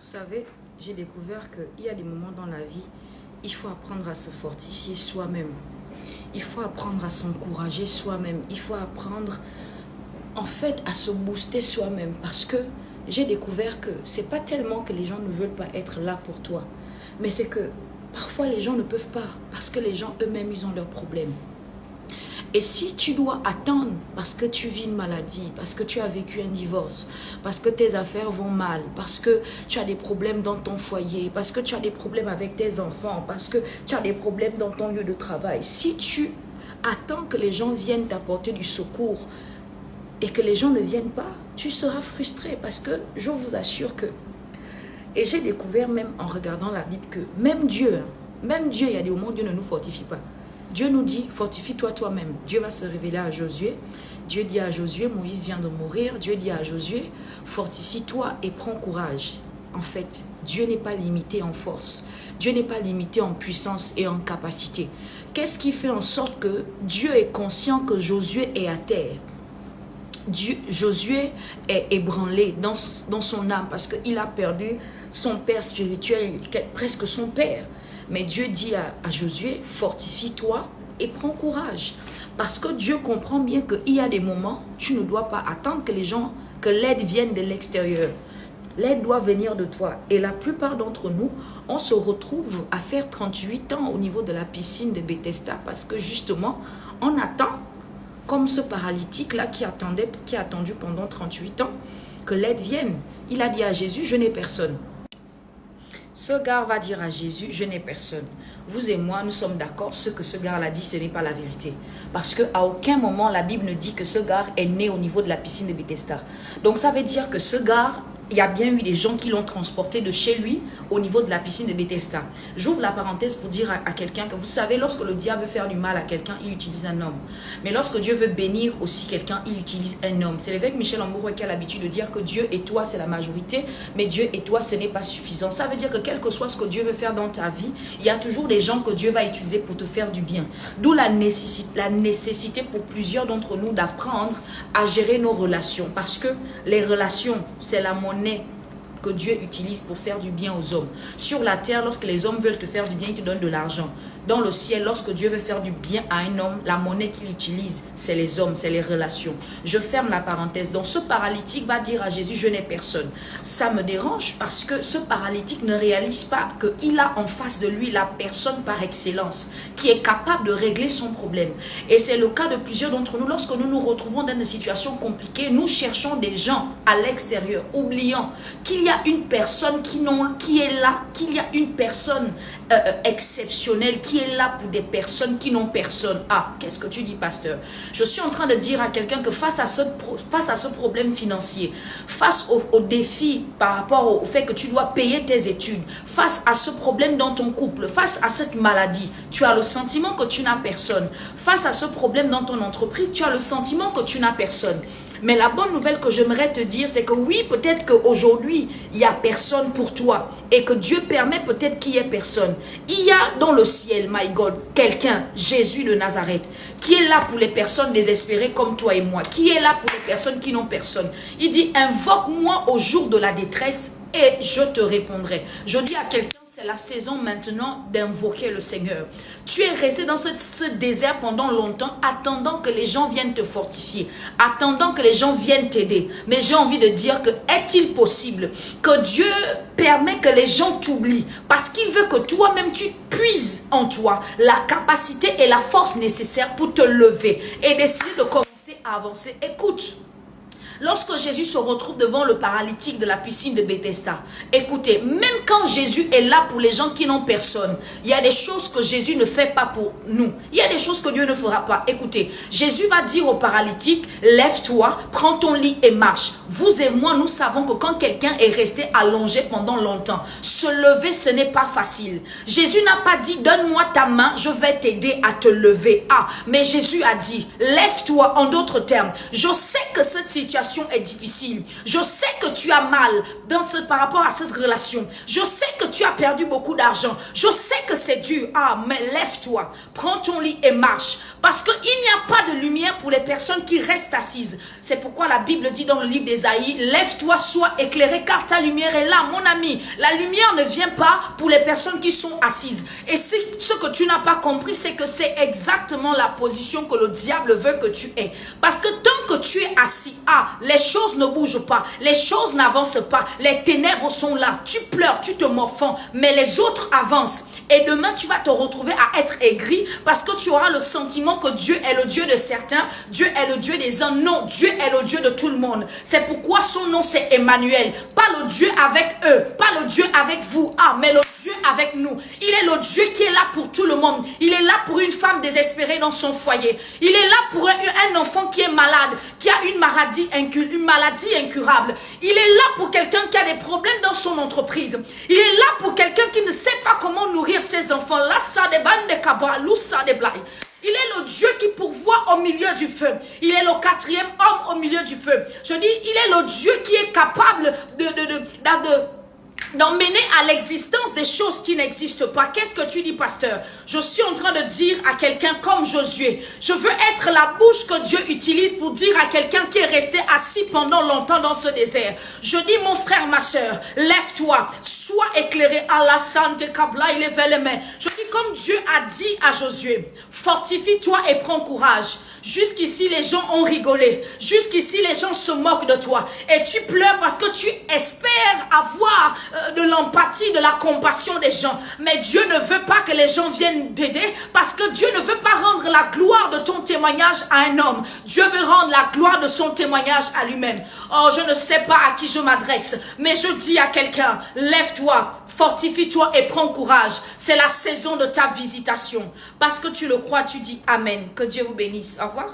Vous savez, j'ai découvert qu'il y a des moments dans la vie, il faut apprendre à se fortifier soi-même. Il faut apprendre à s'encourager soi-même. Il faut apprendre, en fait, à se booster soi-même. Parce que j'ai découvert que c'est pas tellement que les gens ne veulent pas être là pour toi. Mais c'est que parfois les gens ne peuvent pas. Parce que les gens eux-mêmes, ils ont leurs problèmes. Et si tu dois attendre parce que tu vis une maladie, parce que tu as vécu un divorce, parce que tes affaires vont mal, parce que tu as des problèmes dans ton foyer, parce que tu as des problèmes avec tes enfants, parce que tu as des problèmes dans ton lieu de travail, si tu attends que les gens viennent t'apporter du secours et que les gens ne viennent pas, tu seras frustré parce que je vous assure que, et j'ai découvert même en regardant la Bible que même Dieu, il y a des moments où Dieu ne nous fortifie pas. Dieu nous dit, fortifie-toi toi-même. Dieu va se révéler à Josué. Dieu dit à Josué, Moïse vient de mourir. Dieu dit à Josué, fortifie-toi et prends courage. En fait, Dieu n'est pas limité en force. Dieu n'est pas limité en puissance et en capacité. Qu'est-ce qui fait en sorte que Dieu est conscient que Josué est à terre? Josué est ébranlé dans son âme parce qu'il a perdu son père spirituel, presque son père. Mais Dieu dit à Josué, fortifie-toi et prends courage. Parce que Dieu comprend bien qu'il y a des moments, tu ne dois pas attendre que l'aide vienne de l'extérieur. L'aide doit venir de toi. Et la plupart d'entre nous, on se retrouve à faire 38 ans au niveau de la piscine de Bethesda parce que justement, on attend, comme ce paralytique-là qui a attendu pendant 38 ans, que l'aide vienne. Il a dit à Jésus, je n'ai personne. Ce gars va dire à Jésus, je n'ai personne. Vous et moi, nous sommes d'accord, ce que ce gars l'a dit, ce n'est pas la vérité. Parce qu'à aucun moment, la Bible ne dit que ce gars est né au niveau de la piscine de Bethesda. Donc ça veut dire que ce gars, il y a bien eu des gens qui l'ont transporté de chez lui au niveau de la piscine de Bethesda. J'ouvre la parenthèse pour dire à quelqu'un que vous savez, lorsque le diable veut faire du mal à quelqu'un, il utilise un homme. Mais lorsque Dieu veut bénir aussi quelqu'un, il utilise un homme. C'est l'évêque Michel Ambouroué qui a l'habitude de dire que Dieu et toi, c'est la majorité, mais Dieu et toi, ce n'est pas suffisant. Ça veut dire que quel que soit ce que Dieu veut faire dans ta vie, il y a toujours des gens que Dieu va utiliser pour te faire du bien. D'où la nécessité pour plusieurs d'entre nous d'apprendre à gérer nos relations. Parce que les relations, c'est la monnaie que Dieu utilise pour faire du bien aux hommes. Sur la terre, lorsque les hommes veulent te faire du bien, ils te donnent de l'argent. Dans le ciel, lorsque Dieu veut faire du bien à un homme, la monnaie qu'il utilise, c'est les hommes, c'est les relations. Je ferme la parenthèse. Donc ce paralytique va dire à Jésus, je n'ai personne. Ça me dérange parce que ce paralytique ne réalise pas qu'il a en face de lui la personne par excellence qui est capable de régler son problème. Et c'est le cas de plusieurs d'entre nous. Lorsque nous nous retrouvons dans des situations compliquées, nous cherchons des gens à l'extérieur, oubliant qu'il y a une personne qui est là, qu'il y a une personne exceptionnelle qui est là pour des personnes qui n'ont personne. Ah, qu'est-ce que tu dis, pasteur? Je suis en train de dire à quelqu'un que face à ce problème financier, face au défi par rapport au fait que tu dois payer tes études, face à ce problème dans ton couple, face à cette maladie, tu as le sentiment que tu n'as personne. Face à ce problème dans ton entreprise, tu as le sentiment que tu n'as personne. Mais la bonne nouvelle que j'aimerais te dire, c'est que oui, peut-être qu'aujourd'hui, il n'y a personne pour toi. Et que Dieu permet peut-être qu'il n'y ait personne. Il y a dans le ciel, my God, quelqu'un, Jésus de Nazareth, qui est là pour les personnes désespérées comme toi et moi. Qui est là pour les personnes qui n'ont personne. Il dit, invoque-moi au jour de la détresse et je te répondrai. Je dis à quelqu'un, c'est la saison maintenant d'invoquer le Seigneur. Tu es resté dans ce désert pendant longtemps, attendant que les gens viennent te fortifier, attendant que les gens viennent t'aider. Mais j'ai envie de dire que est-il possible que Dieu permet que les gens t'oublient parce qu'il veut que toi-même tu puises en toi la capacité et la force nécessaires pour te lever et décider de commencer à avancer. Écoute. Lorsque Jésus se retrouve devant le paralytique de la piscine de Bethesda, écoutez, même quand Jésus est là pour les gens qui n'ont personne, il y a des choses que Jésus ne fait pas pour nous. Il y a des choses que Dieu ne fera pas. Écoutez, Jésus va dire au paralytique, lève-toi, prends ton lit et marche. Vous et moi, nous savons que quand quelqu'un est resté allongé pendant longtemps, se lever, ce n'est pas facile. Jésus n'a pas dit, donne-moi ta main, je vais t'aider à te lever. Ah, mais Jésus a dit, lève-toi, en d'autres termes. Je sais que cette situation est difficile. Je sais que tu as mal par rapport à cette relation. Je sais que tu as perdu beaucoup d'argent. Je sais que c'est dur. Ah, mais lève-toi. Prends ton lit et marche. Parce qu'il n'y a pas de lumière pour les personnes qui restent assises. C'est pourquoi la Bible dit dans le livre d'Ésaïe, lève-toi, sois éclairé, car ta lumière est là, mon ami. La lumière ne vient pas pour les personnes qui sont assises. Et ce que tu n'as pas compris, c'est que c'est exactement la position que le diable veut que tu aies. Parce que tant que tu es assis, les choses ne bougent pas, les choses n'avancent pas, les ténèbres sont là, tu pleures, tu te morfonds, mais les autres avancent. Et demain, tu vas te retrouver à être aigri parce que tu auras le sentiment que Dieu est le Dieu de certains, Dieu est le Dieu des uns. Non, Dieu est le Dieu de tout le monde. C'est pourquoi son nom c'est Emmanuel. Pas le Dieu avec eux, pas le Dieu avec vous, mais le Dieu avec nous. Il est le Dieu qui est là pour tout le monde. Il est là pour une femme désespérée dans son foyer. Il est là pour un enfant qui est malade, qui a une maladie incurable. Il est là pour quelqu'un qui a des problèmes dans son entreprise. Il est là pour quelqu'un qui ne sait pas comment nourrir ses enfants. Là, ça débande de kaba, ça de blague. Il est le Dieu qui pourvoit au milieu du feu. Il est le 4e homme au milieu du feu. Je dis, il est le Dieu qui est capable d'emmener à l'existence des choses qui n'existent pas. Qu'est-ce que tu dis, pasteur? Je suis en train de dire à quelqu'un comme Josué, je veux être la bouche que Dieu utilise pour dire à quelqu'un qui est resté assis pendant longtemps dans ce désert. Je dis, mon frère, ma soeur, lève-toi, sois éclairé. Allah Sante Kabla, il lève les mains. Je dis, comme Dieu a dit à Josué, fortifie-toi et prends courage. Jusqu'ici, les gens ont rigolé. Jusqu'ici, les gens se moquent de toi. Et tu pleures parce que tu espères avoir de l'empathie, de la compassion des gens. Mais Dieu ne veut pas que les gens viennent t'aider parce que Dieu ne veut pas rendre la gloire de ton témoignage à un homme. Dieu veut rendre la gloire de son témoignage à lui-même. Oh, je ne sais pas à qui je m'adresse, mais je dis à quelqu'un, lève-toi, fortifie-toi et prends courage. C'est la saison de ta visitation. Parce que tu le crois, tu dis Amen. Que Dieu vous bénisse. Au revoir.